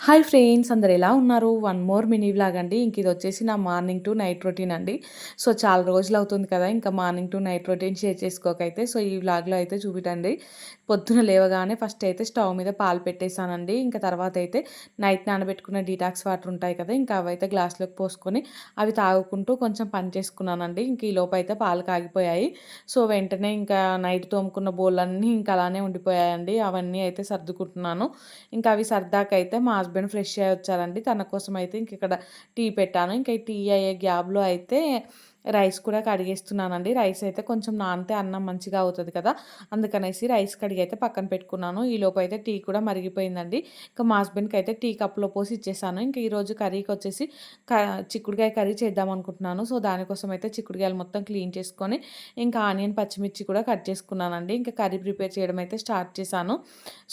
Hi friends, అందరు ఎలా ఉన్నారు? వన్ మోర్ మినీ వ్లాగ్ అండి. ఇంక ఇది వచ్చేసి నా మార్నింగ్ టు నైట్ రొటీన్ అండి. సో చాలా రోజులు అవుతుంది కదా, ఇంకా morning to night routine share చేసుకోకైతే. సో ఈ వ్లాగ్లో అయితే చూపిటండి. పొద్దున లేవగానే ఫస్ట్ అయితే స్టవ్ మీద పాలు పెట్టేశానండి. ఇంకా తర్వాత అయితే నైట్ నానబెట్టుకున్న డీటాక్స్ వాటర్ ఉంటాయి కదా, ఇంకా అవైతే గ్లాస్లోకి పోసుకొని అవి తాగుకుంటూ కొంచెం పని చేసుకున్నానండి. ఇంక ఈ లోపు అయితే పాలు కాగిపోయాయి. సో వెంటనే ఇంకా నైట్ తోముకున్న బోళ్ళన్నీ ఇంకా అలానే ఉండిపోయాయండి. అవన్నీ అయితే సర్దుకుంటున్నాను. ఇంకా అవి సర్దాకైతే మా హస్బెండ్ ఫ్రెష్ అయ్యి వచ్చారండి. తన కోసం అయితే ఇంక ఇక్కడ టీ పెట్టాను. ఇంకా ఈ టీ అయ్యే గ్యాప్లో అయితే రైస్ కూడా కడిగేస్తున్నానండి. రైస్ అయితే కొంచెం నానితే అన్నం మంచిగా అవుతుంది కదా, అందుకనేసి రైస్ కడిగి అయితే పక్కన పెట్టుకున్నాను. ఈలోపు అయితే టీ కూడా మరిగిపోయిందండి. ఇంకా మా హస్బెండ్కి అయితే టీ కప్లో పోసి ఇచ్చేసాను. ఇంకా ఈరోజు కర్రీకి వచ్చేసి చిక్కుడుకాయ కర్రీ చేద్దాం అనుకుంటున్నాను. సో దానికోసం అయితే చిక్కుడుకాయలు మొత్తం క్లీన్ చేసుకొని ఇంకా ఆనియన్ పచ్చిమిర్చి కూడా కట్ చేసుకున్నానండి. ఇంకా కర్రీ ప్రిపేర్ చేయడం అయితే స్టార్ట్ చేశాను.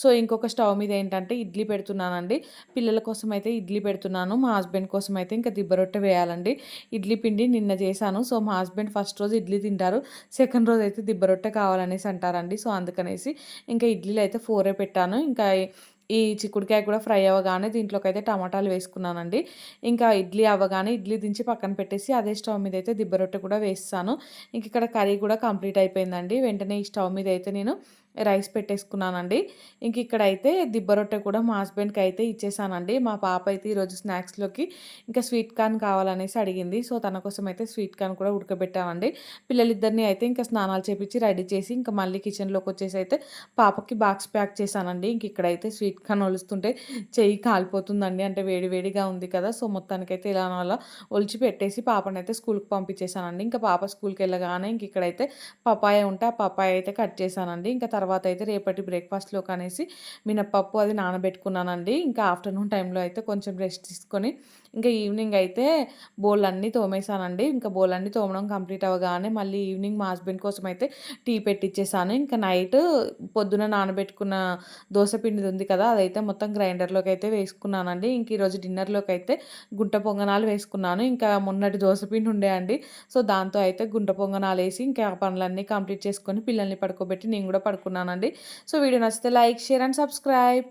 సో ఇంకొక స్టవ్ మీద ఏంటంటే ఇడ్లీ పెడుతున్నానండి. పిల్లల కోసం అయితే ఇడ్లీ పెడుతున్నాను. మా హస్బెండ్ కోసం అయితే ఇంకా దిబ్బ రొట్టె వేయాలండి. ఇడ్లీ పిండి నిన్న చేశాను. సో మా హస్బెండ్ ఫస్ట్ రోజు ఇడ్లీ తింటారు, సెకండ్ రోజు అయితే దిబ్బ రొట్టె కావాలనేసి అంటారండి. సో అందుకనేసి ఇంకా ఇడ్లీలు అయితే 4 పెట్టాను. ఇంకా ఈ చిక్కుడుకాయ కూడా ఫ్రై అవ్వగానే దీంట్లోకి అయితే టమాటాలు వేసుకున్నానండి. ఇంకా ఇడ్లీ అవ్వగానే ఇడ్లీ దించి పక్కన పెట్టేసి అదే స్టవ్ మీద అయితే దిబ్బ రొట్టె కూడా వేస్తాను. ఇంక ఇక్కడ కర్రీ కూడా కంప్లీట్ అయిపోయిందండి. వెంటనే ఈ స్టవ్ మీద అయితే నేను రైస్ పెట్టేసుకున్నానండి. ఇంక ఇక్కడైతే దిబ్బ రొట్టె కూడా మా హస్బెండ్కి అయితే ఇచ్చేసానండి. మా పాప అయితే ఈరోజు స్నాక్స్లోకి ఇంకా స్వీట్ కార్న్ కావాలనేసి అడిగింది. సో తన కోసం అయితే స్వీట్ కార్న్ కూడా ఉడకబెట్టామండి. పిల్లలిద్దరిని అయితే ఇంకా స్నానాలు చేపించి రెడీ చేసి ఇంకా మళ్ళీ కిచెన్లోకి వచ్చేసి అయితే పాపకి బాక్స్ ప్యాక్ చేశానండి. ఇంక ఇక్కడైతే స్వీట్ కార్న్ ఒలుస్తుంటే చెయ్యి కాలిపోతుందండి. అంటే వేడి వేడిగా ఉంది కదా, సో మొత్తానికైతే ఇలా అలా ఒలిచి పెట్టేసి పాపనైతే స్కూల్కి పంపించేశానండి. ఇంకా పాప స్కూల్కి వెళ్ళగానే ఇంక ఇక్కడైతే పపాయ ఉంటే ఆ పపాయ అయితే కట్ చేశానండి. ఇంకా తర్వాత అయితే రేపటి బ్రేక్ఫాస్ట్లోకి అనేసి మినప్పప్పు అది నానబెట్టుకున్నానండి. ఇంకా ఆఫ్టర్నూన్ టైంలో అయితే కొంచెం రెస్ట్ తీసుకొని ఇంకా ఈవినింగ్ అయితే బోళ్ళన్నీ తోమేశానండి. ఇంకా బోళ్ళన్నీ తోమడం కంప్లీట్ అవ్వగానే మళ్ళీ ఈవినింగ్ మా హస్బెండ్ కోసం అయితే టీ పెట్టిచ్చేసాను. ఇంకా నైట్ పొద్దున నానబెట్టుకున్న దోస పిండిది ఉంది కదా, అదైతే మొత్తం గ్రైండర్లోకి అయితే వేసుకున్నానండి. ఇంక ఈరోజు డిన్నర్లోకి అయితే గుంట పొంగనాలు వేసుకున్నాను. ఇంకా మొన్నటి దోస పిండి ఉండే అండి. సో దాంతో అయితే గుంట పొంగనాలు వేసి ఇంకా పనులన్నీ కంప్లీట్ చేసుకొని పిల్లల్ని పడుకోబెట్టి నేను కూడా పడుకున్నానండి. సో వీడియో నచ్చితే లైక్, షేర్ అండ్ సబ్స్క్రైబ్.